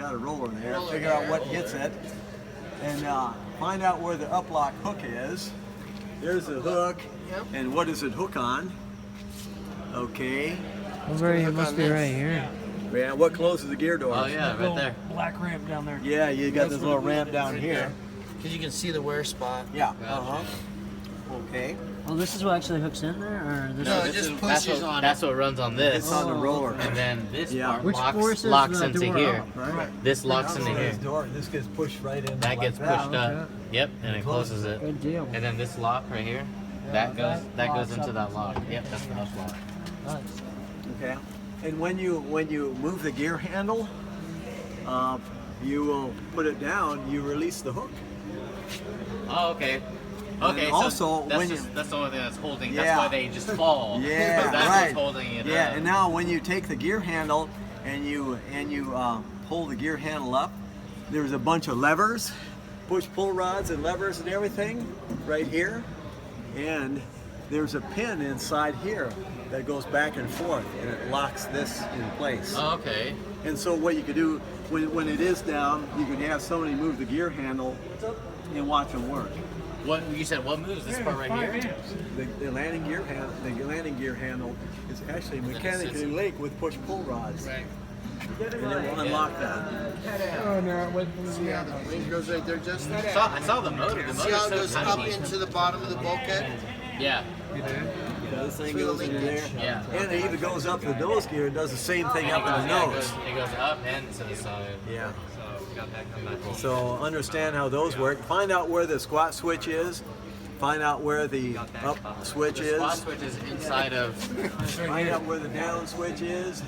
got a roller there. Figure out what hits it, and find out where the uplock hook is. There's the hook, and what does it hook on? Okay. Over here, must be right here. Yeah, what closes the gear door? Oh yeah, right there. Black ramp down there. Yeah, you got this little ramp down here. Because you can see the wear spot. Yeah. Okay. Oh, this is what actually hooks in there, or this? No, is, it just That's pushes what, on that's what runs on this. It's on the roller. And then this part Which forces locks the into door here. up, right? This locks into here. This door, this gets pushed right in. That like gets pushed up. okay. Yep, and it closes it. Good deal. And then this lock right here, that goes locks into up that lock. Yep, that's the up lock. Nice. Okay. And when you move the gear handle, you will put it down. You release the hook. Oh, okay. And Okay, also, so that's, when that's the only thing that's holding. Yeah. That's why they just fall. Yeah, Because that's right. what's holding it Yeah, up. and now when you take the gear handle and you pull the gear handle up, there's a bunch of levers, push-pull rods and levers and everything right here, and there's a pin inside here that goes back and forth, and it locks this in place. Oh, okay. And so what you could do when it is down, you can have somebody move the gear handle and watch them work. What you said? What moves? This part right here. The landing gear handle is actually mechanically linked with push-pull rods. Right. And it will unlock that. Oh no, wait. See how the ring goes right there, Justin? I saw the motor. The See how it motor's goes so up tiny. into the bottom of the bulkhead? Yeah. Yeah, this thing Feel goes the into there. linkage. Yeah. And it even goes up the nose gear and does the same thing And up in the nose. It goes up and to the side. Yeah. So we got that come back. So understand how those work. Find out where the squat switch is. Find out where the up switch The spot is. switch is inside of. Find out where the down switch is.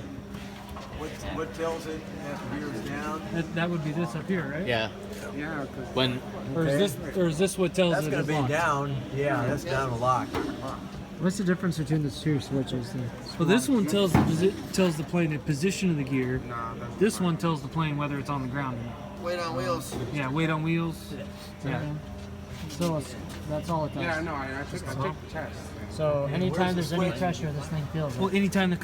What tells it that the gear is down. That would be this up here, right? Yeah. Yeah. When Or is this what tells That's it going is to be locked? down. Yeah, that's down a lock. What's the difference between the two switches? Then? Well, this one tells the plane the position of the gear. This one tells the plane whether it's on the ground or not. Weight on wheels. Yeah, weight on wheels. Yeah. So that's all it does. Yeah, no, I took the test. So anytime where's there's the any switch? pressure, this thing feels Well, it. anytime it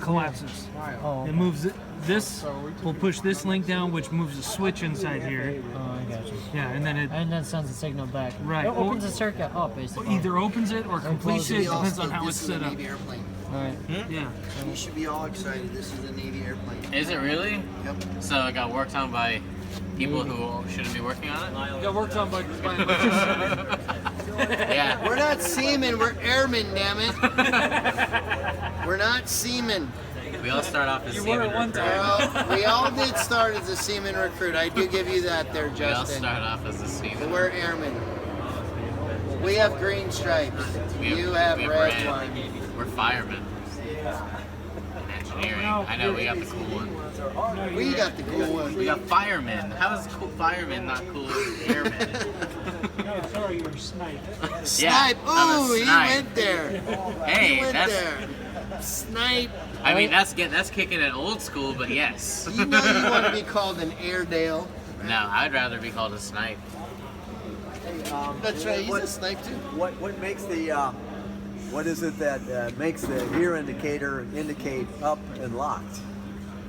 collapses, Oh, it moves it. This will push this link down, which moves the switch inside here. oh, I got you. Yeah, and then it And then sends the signal back. Right. It opens the circuit up, basically. either opens it or completes it. We Depends also- on how this it's is a set up. Navy airplane. All right. Yeah. You should be all excited. This is a Navy airplane. is it really? Yep. So it got worked on by people who shouldn't be working on it. Got worked on by. Yeah. We're not seamen, we're airmen, damn it. We're not seamen. We all start off as seamen recruits. We all did start as a seaman recruit. I do give you that there, We all Justin. start off as a But seaman. we're airmen. We have green stripes. You have we red red. one. We're firemen. Engineering. I know we got the cool one. We got the cool one. We got firemen. How is cool firemen not cool as airmen? Sorry, you're a snipe. Snipe. I'm a Ooh, he snipe. went there. Hey, He went that's. there. Snipe. I mean, that's kicking it old school, but yes. You know you want to be called an Airedale. No, I'd rather be called a snipe. That's right, he's a snipe too. What makes the what is it that makes the gear indicator indicate up and locked?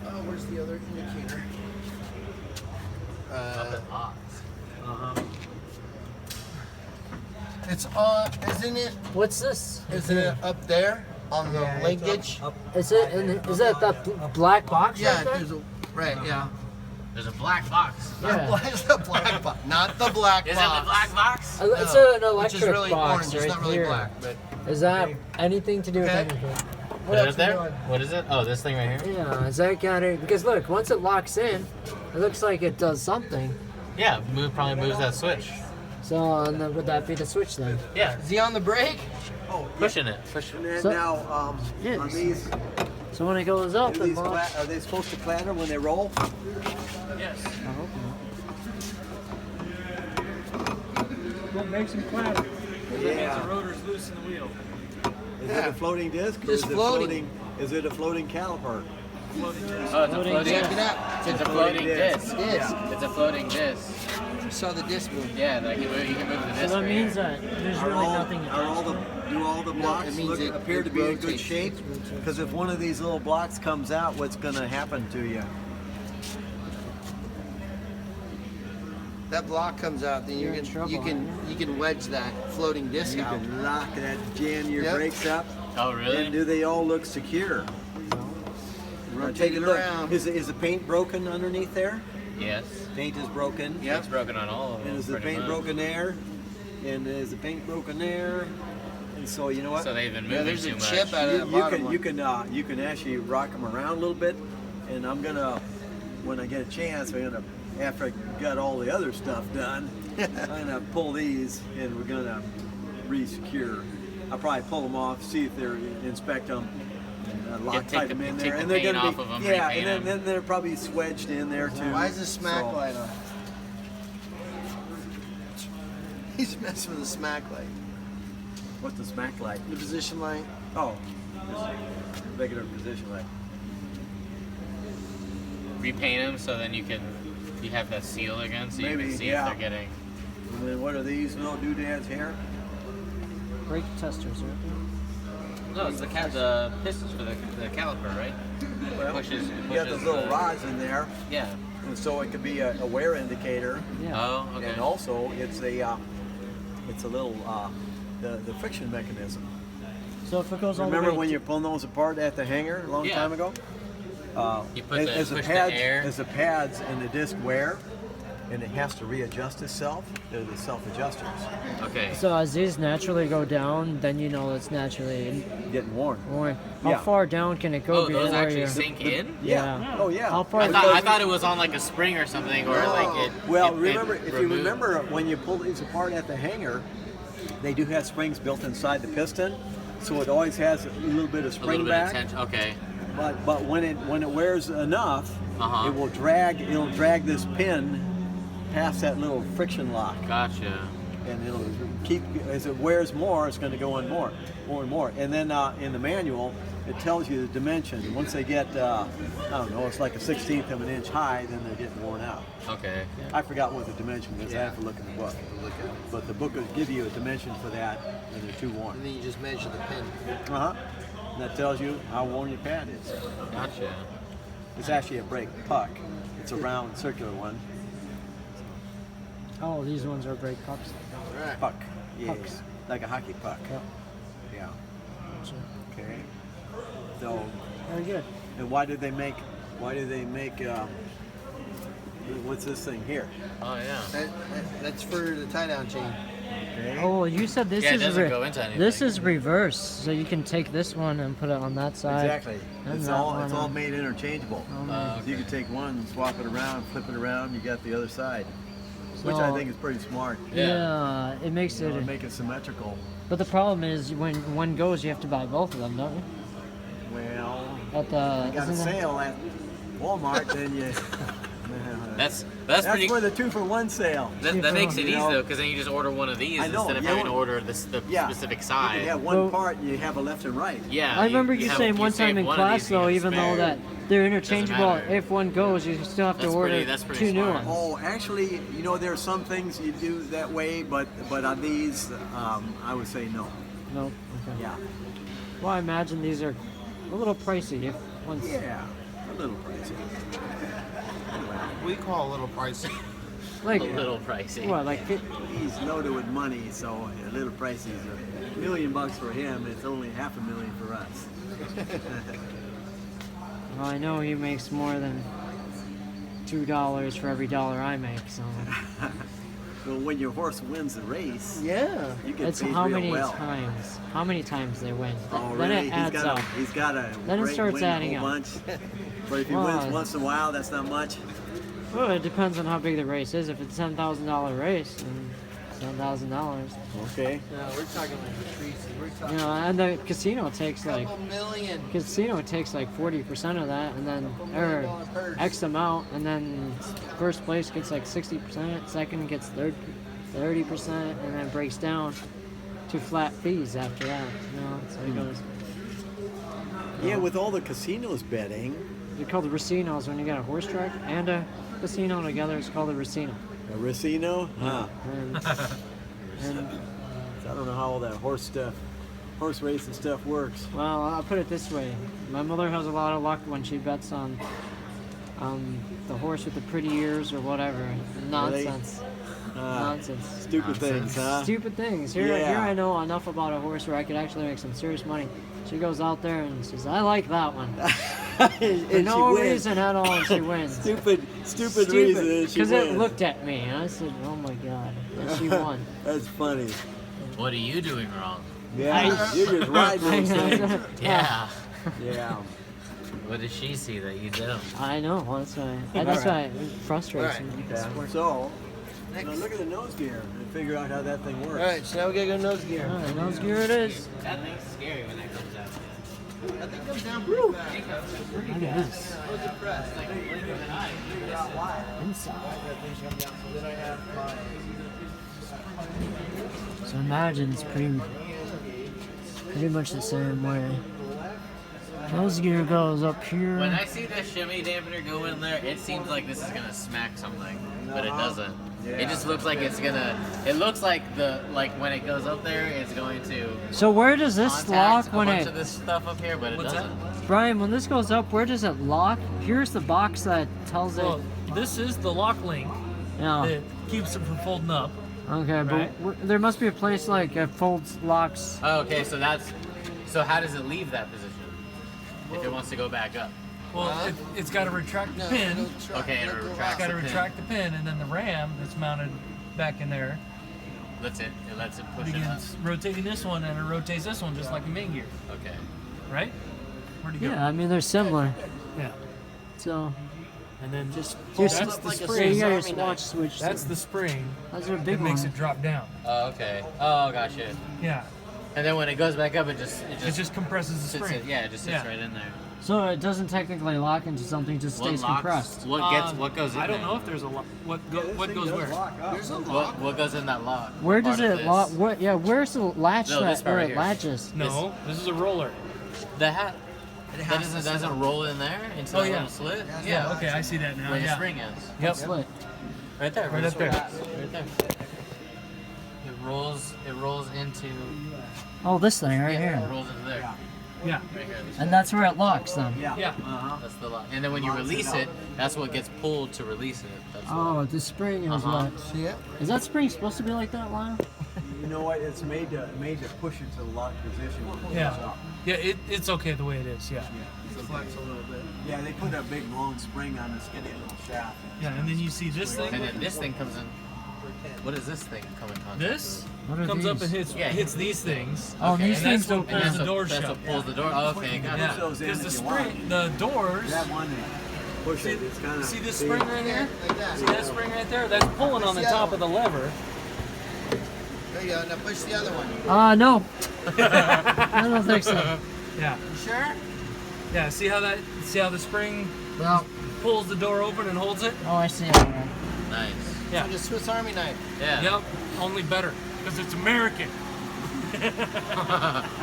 Oh, where's the other indicator? It's on, isn't it? What's this? Isn't it up there on the linkage? Is that that black box? Yeah, right there? there's a, right, yeah. There's a black box. Yeah. It's the black box, not the black Is box. it the black box? It's No, an electric which is really box orange. It's right not really here. black, but Is that anything to do with Okay. anything? Put it else up there? you doing? What is it? Oh, this thing right here? Yeah, is that got it? Because look, once it locks in, it looks like it does something. Yeah, probably moves that switch. So and then would that be the switch then? Yeah, is he on the brake? pushing it. Push And then So- now Yes. on these, So when it goes up, do it these locks. are they supposed to clatter when they roll? Yes. I hope not. What makes them clatter? Yeah. The rotor's loose in the wheel. Is it a floating disc or Just is it floating. Is it a floating caliper? Oh, it's a Floating floating. Check it out. It's a floating disc. Disc. It's a floating disc. You saw the disc move. Yeah, like you can move the So disc. that right means here. that there's Are really all, nothing are all attached. the do all the blocks it means look, it- appear it to be in good rotates. shape? Because if one of these little blocks comes out, what's going to happen to you? that block comes out, then You're in trouble, you can wedge that floating disc You out. can lock that, jam your Yep. brakes up. Oh, really? And do they all look secure? Rotate Take a it look. around. Is the paint broken underneath there? Yes. Paint is broken. Yep. It's broken on all of them. And is the pretty paint much. broken there? And is the paint broken there? And so you know what? So they've been Yeah, moving there's a too much. chip out of that bottom you one. can actually rock them around a little bit, and I'm gonna, when I get a chance, I'm gonna, after I got all the other stuff done, I'm gonna pull these and we're gonna re-secure. I'll probably pull them off, see if they're, inspect them, and Take tight the- them in take there, the and they're paint gonna off be, of 'em, yeah, repaint and 'em. then they're probably swedged in there too. Why is the smack So- light on? He's messing with the smack light. What's the smack light? The position light. Oh, just regular position light. Repaint them so then you have that seal again, so you Maybe, can see yeah. if they're getting. And then what are these little doodads here? Brake testers, right? No, it's the pistons for the caliper, right? Well, Pushes- you got pushes those little the- rods in there, Yeah. and so it could be a wear indicator, Yeah. Oh, okay. and also it's a little the friction mechanism. So if it goes all Remember the way when to- you're pulling those apart at the hangar a long Yeah. time ago? You put as push pads, the air. as the pads and the disc wear, and it has to readjust itself. They're the self-adjusters, Okay. So as these naturally go down, then you know it's naturally getting worn. worn. How Yeah. far down can it go Oh, before those actually you? sink in? Yeah. Oh yeah. How far- I thought it was on like a spring or something, or like it. Well, it remember, if you removed- remember when you pull these apart at the hangar, they do have springs built inside the piston, so it always has a little bit of a little spring bit back. of tension. Okay. But when it wears enough, Uh-huh. it'll drag this pin past that little friction lock, Gotcha. and it'll keep, as it wears more, it's going to go on more and more. And then in the manual, it tells you the dimension. Once they get, I don't know, it's like a 1/16 of an inch high, then they're getting worn out. Okay. I forgot what the dimension is. I Yeah. have to look in the book. But the book will give you a dimension for that, and they're too worn. And then you just measure the pin. Uh-huh. And that tells you how worn your pad is. Gotcha. It's actually a brake puck. It's a round, circular one. Oh, these ones are brake pucks. Right. Puck. Yeah. Pucks. Like a hockey puck. Yeah. Yeah. Gotcha. Okay. So, Very good. and why do they make, what's this thing here? Oh yeah. That's for the tie down chain. Okay. Oh, you said this Yeah, it is doesn't go into anything. this is reverse, so you can take this one and put it on that side. Exactly. And It's that all one it's all on- made interchangeable. Oh, So you can take one and swap it around, flip it around, you got the other side. Which So- I think is pretty smart. Yeah, it makes You know, it. to make it symmetrical. But the problem is when one goes, you have to buy both of them, don't you? Well, At the you got a isn't that- sale at Walmart, then you. That's That's pretty. for the 2-for-1 sale. That makes it You easy know. though, because then you just order one of these I know, instead of yeah, having to well, order the specific You size. have one Well- part, you have a left and right. Yeah. I remember you have- saying one save time in one of class these, you though, have even though spare. that they're interchangeable, matter. if one goes, you still have to That's order pretty two new smart. ones. Oh, actually, you know, there are some things you do that way, but on these, I would say no. No. Okay. Yeah. Well, I imagine these are a little pricey if once. Yeah, a little pricey. We call a little pricey. Like A little pricey. what? Like He's loaded with money, so a little pricey. $1 million for him, it's only $500,000 for us. well, I know he makes more than $2 for every dollar I make, so Well, when your horse wins the race, Yeah. you get it's paid how real many well. times? How many times they win? Oh, Then really? it adds up. He's got a Then it great starts win adding whole up. bunch. But if he Well, wins once in a while, that's not much. Well, it depends on how big the race is. If it's $10,000 race, then $10,000. Okay. No, we're talking like the trees. We're You talking know, and the casino takes like $2 million. 40% of that, and then or X amount, and then first place gets like 60%, second gets 30%, and then breaks down to flat fees after that. You know, so it goes. Yeah, with all the casinos betting, They're called the racinos when you got a horse track and a casino together. It's called a racino. a racino, huh? And I don't know how all that horse racing stuff works. well, I'll put it this way: my mother has a lot of luck when she bets on the horse with the pretty ears or whatever. Nonsense. Nonsense. Stupid things, huh? Stupid things. Here I know enough about a horse where I could actually make some serious money. She goes out there and says, "I like that one." And For no she wins. reason at all, and she wins. Stupid reason. And she Because wins. it looked at me, and I said, "Oh my god!" And she won. That's funny. What are you doing wrong? Yeah, you're just riding those things. Yeah. Yeah. What does she see that you don't? I know. That's why. That's why it frustrates me. Okay. So, now look at the nose gear and figure out how that thing works. All right, so now we gotta go nose gear. All right, nose gear it is. That thing's scary when it comes out. That thing comes down pretty fast. Look at this. So imagine it's pretty much the same way. Nose gear goes up here. When I see this shimmy dampener go in there, it seems like this is gonna smack something, but it doesn't. It just looks like it's gonna. It looks like when it goes up there, it's going to So where does this lock contact a when bunch it? of this stuff up here, but it What's doesn't. Brian, when this goes up, where does it lock? Here's the box that tells it. Well, this is the lock link Yeah. that keeps it from folding up. Okay, Right. but there must be a place like it folds locks. Oh, okay, so how does it leave that position if it wants to go back up? Well, it's got to retract the pin. Okay, and it retracts It's got to the pin. retract the pin, and then the ram that's mounted back in there It lets it push it up. begins rotating this one, and it rotates this one just like the main gear, Okay. right? Where'd it go? Yeah, I mean they're similar. Yeah. So And then just here's that's the the spring. spring. You got your swatch switch. That's the spring Those are that big makes ones. it drop down. Oh, okay. Oh, gotcha. Yeah. And then when it goes back up, it It just just compresses the sits. spring. Yeah, it just sits Yeah. right in there. So it doesn't technically lock into something; it just stays compressed. What goes in I don't there? know if there's a lock. What goes where? There's a lock. What goes in that lock? Where does Part of it this. lock? What? Yeah, where's the latch No, this that part where right it here. latches? No, this is a roller. The hat. That doesn't roll in there into Oh, that yeah. little slit. Yeah. Okay, I see that now. Where the Yeah. spring is. Yep. Slit. Right there. Right up there. Right there. It rolls into. Oh, this thing right It here, rolls into there. Yeah. Right here. and that's where it locks then. Yeah. Yeah. Uh-huh. That's the lock. And then when you release it, that's what gets pulled to release it. That's Oh, the spring is Uh-huh. what? See it? Is that spring supposed to be like that, Lionel? You know what? It's made to push it to the lock position. when it goes Yeah. up. Yeah. It's okay the way it is. Yeah. Flex a little bit. Yeah, they put a big long spring on the skinny little shaft. Yeah. And then you see this And thing. then this thing comes in. What is this thing coming on? This What are comes up these? and Yeah. hits these things. Oh, Okay, these and that's things what don't. pulls the door that's shut. what pulls the door. Oh, okay, got Yeah. it. those in Because if the you want. spring, the doors. That one, push it. It's kind of. See this spring right here? Like that. See that spring right there? That's pulling on the top of the lever. There you go. Now push the other one. No. I don't think so. Yeah. You sure? Yeah. See how the spring Well, pulls the door open and holds it? oh, I see it. Right. Nice. Yeah. Like a Swiss Army knife. Yeah. Yep. Only better because it's American.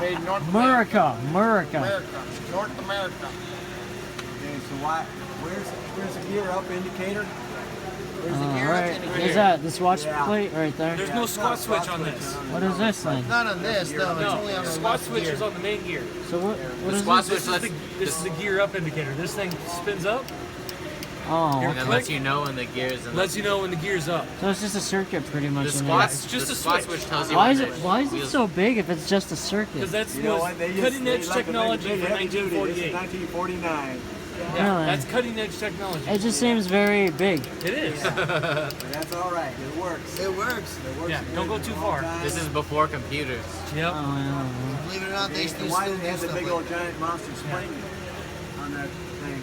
Made in North America, America. America. North America. Okay, so where's the gear up indicator? There's the gear up Right. indicator. Is that the swatch Yeah. plate right there? There's Yeah, no it's not a squat switch on this. What is this thing? Not on this, no. It's only No, on the the squat left switch gear. is on the main gear. So what The is squat this? switch This is the gear up indicator. This thing spins up, Oh, And it lets you know when the gears and lets you know when the gear's up. so it's just a circuit pretty much. the in there. squats. It's just the a squat switch. switch tells you Why when is the it? Why is it wheels- so big if it's just a Because circuit? that's You know was what? They just cutting edge they like to technology make for heavy duty. This is 1948. 1949. Yeah, Really? that's cutting edge technology. It just seems very big. It is. But that's all right. It works. It works. It works. Yeah, don't go too far. This is before computers. Yep. Oh, yeah. Believe it or not, they And still why do did it have the stuff big like old that. giant monster spring on that thing?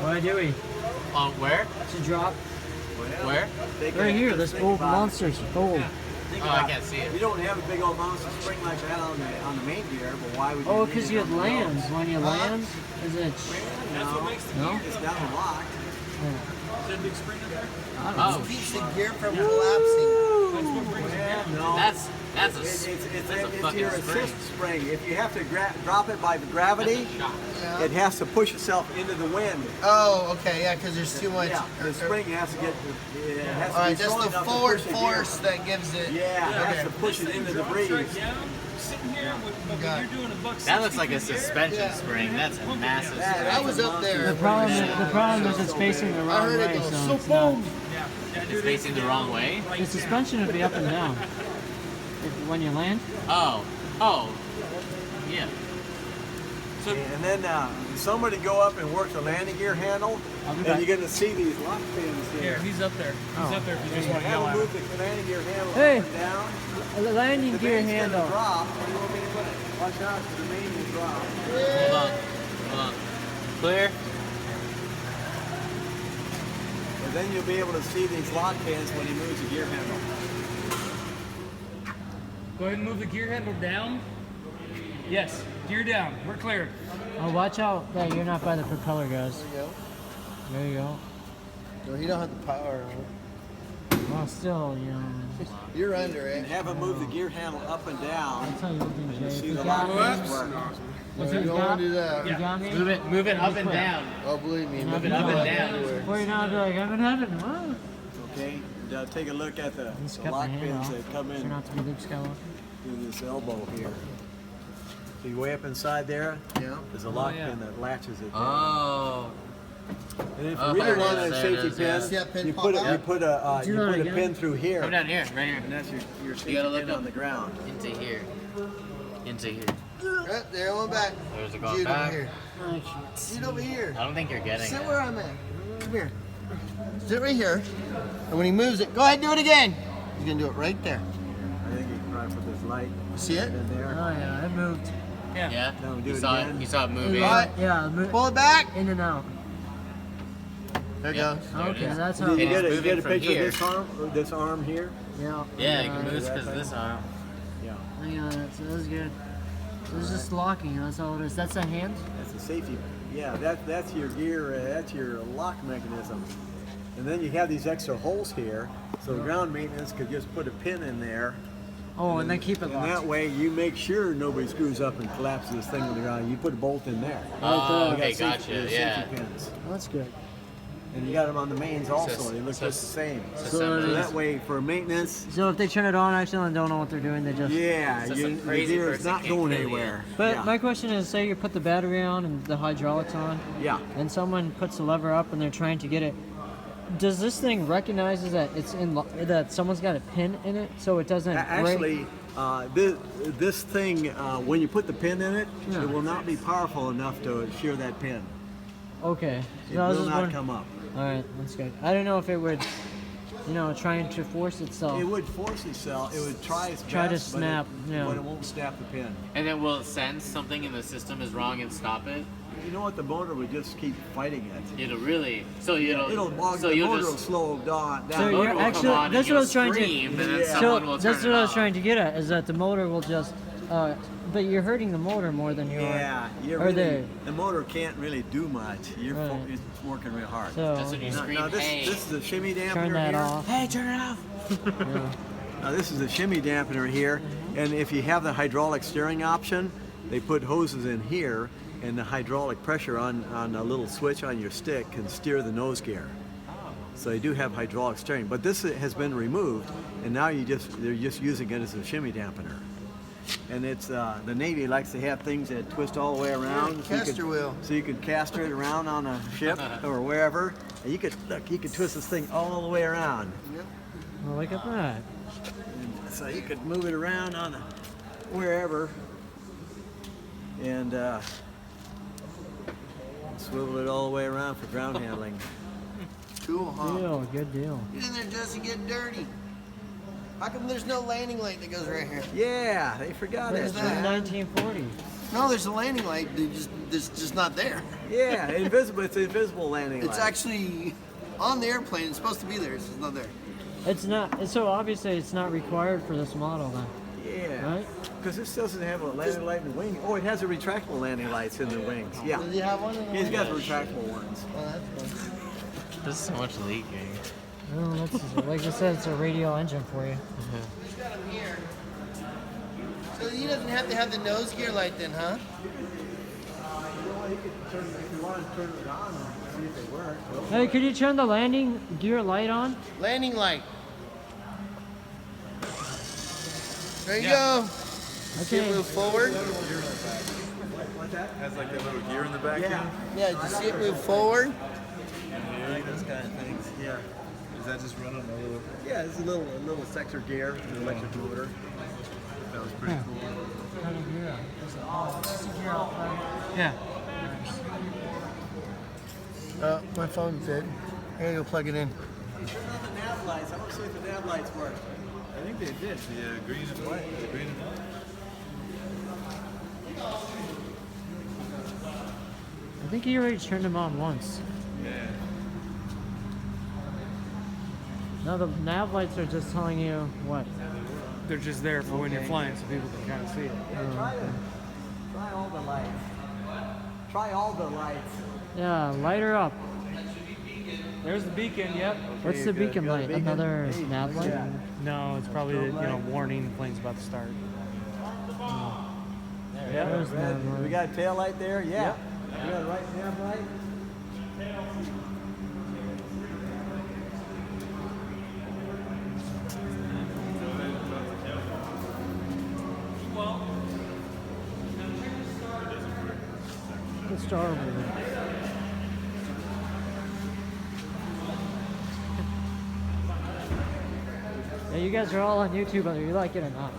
Why do we? On where? To drop Where? right here. This old monster's gold. Oh, I can't see You it. don't have a big old monster spring like that on the main gear, but why would you? Oh, need because it you on had the lands. wheels? When you land, is it? That's what makes the No? gear. It's down locked. Is that a big spring up there? I don't know. Oh, Keeps the gear from collapsing. That's what brings it down. No. that's a It's fucking your spring. assist spring. If you have to drop it by the gravity, Yeah. it has to push itself into the wind. Oh, okay, yeah, because there's too much. Yeah, the spring has to get. It has to All right, be just strong the enough to forward push the gear. force that gives it. Yeah, it has to push it into the breeze. Right down. sitting here, but Got when you're doing a buck That looks 60 like a through the air, suspension spring. That's a massive. I was up there. The problem is it's facing the I wrong heard it way, go, so so it's not. boom. It's facing the wrong way. The suspension would be up and down when you land. Oh, yeah. And then somebody go up and work the landing gear handle, I'll be and back. you're gonna see these lock pins Here, here. he's up there. He's up there if you just want to Have yell them at him. move the landing gear handle Hey. up and down. The landing The gear main's handle. gonna drop. Where do you want me to put it? Watch out, the main will drop. Hold on. Clear. And then you'll be able to see these lock pins when he moves the gear handle. Go ahead and move the gear handle down. Yes, gear down. We're clear. Oh, watch out that you're not by the propeller, guys. There you go. There you go. No, he don't have the power on it. Well, still, you know. You're under And it. have him move the gear handle up and down. That's how you do, Jay. See If you the got lock me, pins work. if You you don't want got, to do that. you got me. Move it up and down. Oh, believe me. Move it up and down. Before you're not like, I'm in heaven. What? Okay, now take a look at the Just cut lock my hand pins off. that come Turn in out to be Luke Skywalker. through this elbow here. See way up inside there? Yeah. There's a lock yeah. pin that latches it down. Oh. And if Oh, you really there want it a is, there safety it is, pin, yeah. See that pin you pop put out? you put a Do you that put a again? pin through here, Come down here, right here. and that's your safety gotta look pin up. on the ground. Into here. Into here. Right there, one back. There's a going Jude over back. here. Jude over here. I don't think you're getting Sit it. where I'm at. Come here. Sit right here. And when he moves it, go ahead and do it again. He's gonna do it right there. I think you can probably put this light See it? in Oh there. yeah, it moved. Yeah. No, do You it saw again. it. You saw it moving. Right. Yeah, Pull it back. in and out. There it Yeah. goes. There it Okay, is. that's how. Did you It is get a moving from picture here. of this arm, or this arm here? Yeah. Yeah, you can move this because of this arm. Yeah, Hang on, that's good. So it's just locking. That's all it is. That's a hand. that's a safety. Yeah, that's your gear. That's your lock mechanism. And then you have these extra holes here, so ground maintenance could just put a pin in there. Oh, and then keep it And locked. that way you make sure nobody screws up and collapses this thing on the ground. You put a bolt in there. Oh, You okay, got safety- gotcha. there's Yeah. safety pins. That's good. And you got them on the mains also. So- They look so- just the same. so So somebody's- that way for maintenance, So if they turn it on actually and don't know what they're doing, they just. yeah, So your some crazy gear is person not can't going kill you. anywhere. But yeah. my question is, say you put the battery on and the hydraulics on, yeah. and someone puts the lever up and they're trying to get it. Does this thing recognizes that it's in that someone's got a pin in it, so it doesn't break? Actually, this thing, when you put the pin in it, Yeah. it will not be powerful enough to shear that pin. Okay. It So I was will just not wondering- come up. All right, that's good. I don't know if it would, trying to force itself. It would force itself. It would try its Try to best, snap, but yeah. but it won't snap the pin. And then will it sense something in the system is wrong and stop it? You know what? The motor would just keep fighting it. It'll really. So it'll. Bog so the you'll motor will just. slow down. So The you're motor will actually- come on that's and what I was you'll trying to- scream, and then Yeah. someone will turn That's it what I was off. trying to get at, is that the motor will just, but you're hurting the motor more than you are. Yeah, you're Or really, the motor can't really do much. Right. It's working real hard. So, That's when you Now, scream, now hey. this is a shimmy dampener turn that here. off. Hey, turn it off. Yeah. Now this is a shimmy dampener here, and if you have the hydraulic steering option, they put hoses in here, and the hydraulic pressure on a little switch on your stick can steer the nose gear. So you do have hydraulic steering, but this has been removed, and now they're just using it as a shimmy dampener. And it's the Navy likes to have things that twist all the way around. So you Caster could- wheel. So you could caster it around on a ship or wherever. And you could twist this thing all the way around. Well, look at that. So you could move it around on wherever and swivel it all the way around for ground handling. Cool, huh? Deal, good deal. Get in there, Jesse, get dirty. How come there's no landing light that goes right here? Yeah, they forgot Where's it. that? man. 1940. No, there's a landing light. It's just not there. Yeah, invisible. It's an invisible landing It's light. actually on the airplane. It's supposed to be there. It's just not there. It's not. So obviously, it's not required for this model, then, Yeah, right? because this doesn't have a landing light in the wing. Oh, it has a retractable landing lights in the wings. Yeah, Does he have one? In the he's got the window? retractable ones. Oh, that's fun. There's so much leaking. Well, that's like I said, it's a radial engine for you. He's got him here. So he doesn't have to have the nose gear light then, huh? If you want to turn it on and see if it works. Hey, could you turn the landing gear light on? Landing light. There you go. See it move forward? Has like that little gear in the back end. Yeah, did you see it move forward? Those kind of things. Yeah. Is that just running a little? Yeah, it's a little sector gear, an electric motor. That was pretty cool. Yeah. My phone's dead. I gotta go plug it in. The nav lights. I want to see if the nav lights work. I think they did. The green and white. The green and white. I think you already turned them on once. Yeah. No, the nav lights are just telling you what. They're just there for when you're flying, so people can kind of see it. Try all the lights. Try all the lights. Yeah, light her up. There's the beacon. Yep. What's the beacon light? beacon? Another nav light? Yeah. No, it's probably the warning the plane's about to start. There's the nav We light. got a tail light there. Yeah. We got a right nav light. The star over there. Yeah, you guys are all on YouTube, whether you like it or not.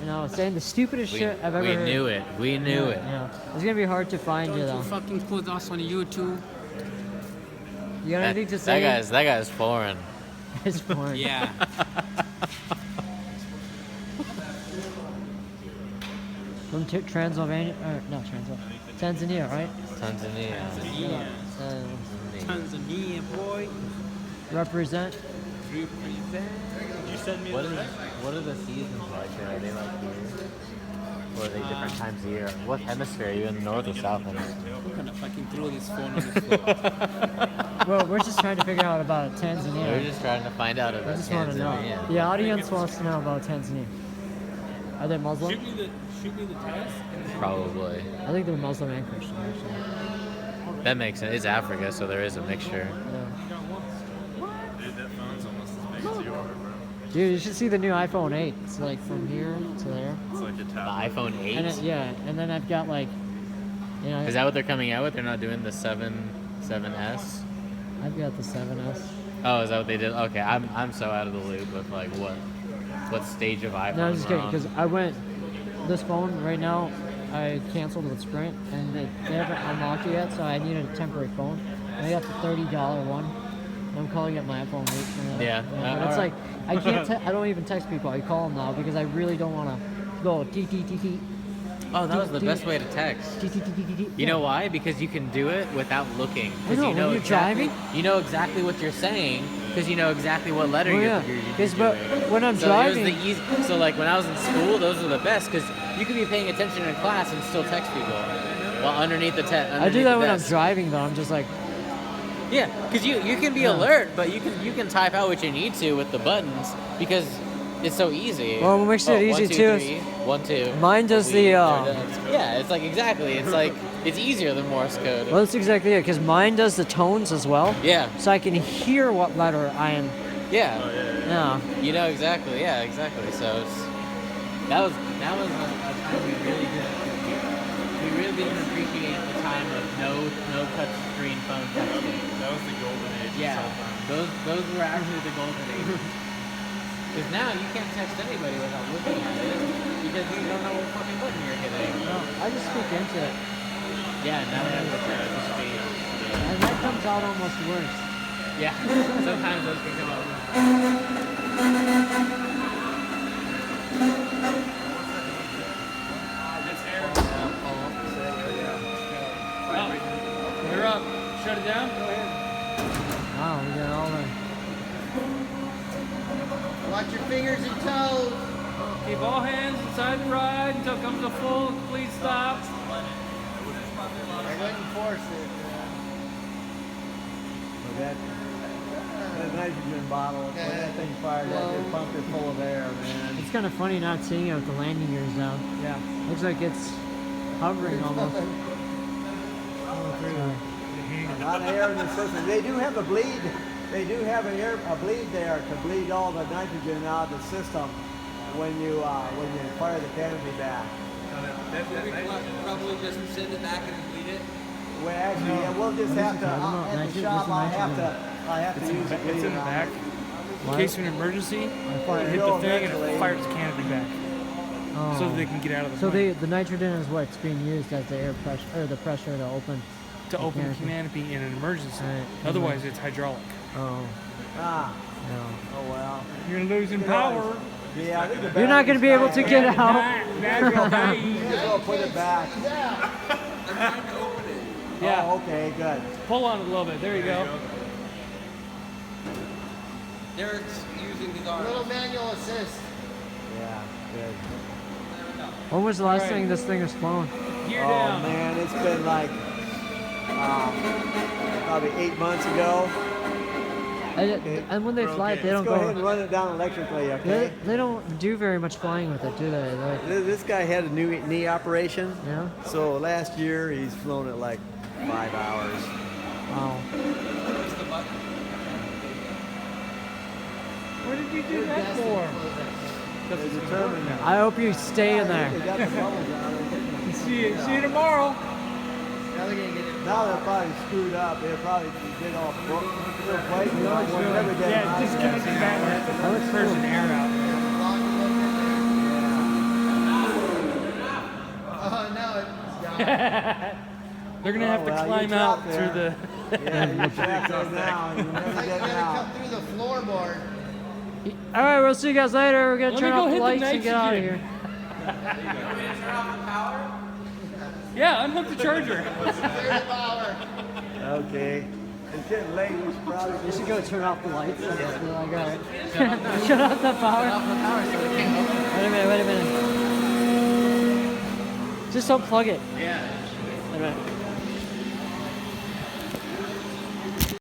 You know, saying the stupidest shit I've ever We heard. knew it. We knew it. Yeah, it's gonna be hard to find you though. Fucking put us on YouTube. You got anything to That say? guy's foreign. It's boring. Yeah. From Transylvania, or not Tanzania, right? Tanzania. Yeah. Tanzania, boy. Represent. What are the seasons like there? Are they like here? Or are they different times of year? What hemisphere? Are you in the north or south hemisphere? I'm gonna fucking throw this phone on the floor. Well, we're just trying to figure out about We're Tanzania. just trying to find out I about just want to know. Tanzania. The audience wants to know about Tanzania. Are they Muslim? Shoot me the test. Probably. I think they're Muslim and Christian, actually. That makes sense. It's Africa, so there is a mixture. Yeah. Dude, that phone's almost as big as you are, bro. Dude, you should see the new iPhone 8. It's like from here to there. It's like a The tablet. iPhone 8? And yeah, and then I've got like, you know, Is that what they're coming out with? They're not doing the 7S? I've got the 7S. Oh, is that what they did? Okay, I'm so out of the loop with like what stage of iPhone. No, I'm just we're kidding, on. because I went, this phone right now, I canceled with Sprint, and they haven't unlocked it yet, so I needed a temporary phone. And I got the $30 one. I'm calling it my iPhone 8. Yeah, But it's alright. like, I can't, I don't even text people, I call them now, because I really don't want to go TTTT. Oh, that was the best way to text. You know why? Because you can do it without looking. I 'Cause know, you know when you're exactly, driving. you know exactly what you're saying because you know exactly what letter Oh, you're, yeah. you're Yes, but doing. when I'm so driving- it was the easy. So like when I was in school, those were the best because you could be paying attention in class and still text people. While underneath the I do that when I'm driving, though. I'm just like, Yeah, because you can be Yeah. alert, but you can type out what you need to with the buttons because it's so easy. Well, what makes it easy, 1, 2, too, is 3, 1, 2. mine does we the, are done. Yeah, it's like exactly. It's like it's easier than Morse code. well, that's exactly it, because mine does the tones as well. Yeah, So I can hear what letter I am. yeah. Yeah. You know exactly. Yeah, exactly. So it's, that was a time we really didn't appreciate the time of no touch screen phone texting. That was the golden age Yeah, of cell phones. those were actually the golden age. Because now you can't text anybody without looking at it because you don't know what fucking button you're hitting. No, I just speak into it. Yeah, now we have the text to speed. And that comes out almost worse. Yeah, sometimes those can come out. You're up. Shut it down. Wow, we got all the. Watch your fingers and toes. Keep all hands inside the ride until it comes to full complete stop. I wouldn't force it. So that nitrogen bottle, when that thing fired, that pumped it full of air, man. It's kind of funny not seeing it with the landing gears down. Yeah. Looks like it's hovering almost. A lot of air in the system. They do have a bleed. They do have a bleed there to bleed all the nitrogen out of the system. when you fire the canopy back. Probably just send it back and bleed it. Well, actually, yeah, we'll just have to at the shop. I have to use it. It's in the back. In case of an emergency, you fire hit it the thing and eventually. it fires the canopy back, Oh. so that they can get out of the So plane. the nitrogen is what's being used as the air pressure or the pressure to open. To open the canopy. canopy in an emergency. Right. Otherwise, it's hydraulic. Oh. Ah, No. oh well. You're losing You know, Yeah, I think the You're not going to be able to get out. Just go put it back. Yeah. Oh, okay, good. Pull on it a little bit. There you go. Derek's using his arm. Little manual assist. Yeah, good. When was the last Alright. thing this thing was flown? Gear Oh down. man, it's been like probably 8 months ago. And when they fly it, they Let's don't go ahead and go. run it down electrically, okay? They don't do very much flying with it, do they? Like, This guy had a new knee operation, yeah. so last year he's flown it like 5 hours. Wow. What did you do that for? Because it's determined now. I hope you stay in They there. got the bubbles out of it. See you tomorrow. Now they're gonna get it. Now they're probably screwed up. They'll probably get all broke. We'll never get them Yeah, out. disconnect the battery. That looks There's cool. an air out. Oh, no, it's gone. They're gonna have to well, you climb out dropped through there. the. Yeah, you're trapped there now, and you're never It's like you getting gotta out. come through the floorboard. All right, we'll see you guys later. We're gonna Let turn me go off the hit the lights and get out of nitrogen. here. Yeah, unhook the charger. Okay. It's getting late. We should probably You should go turn off the lights. And just be like, all right. Shut off the power. Wait a minute. Just unplug it. Yeah. Wait a minute.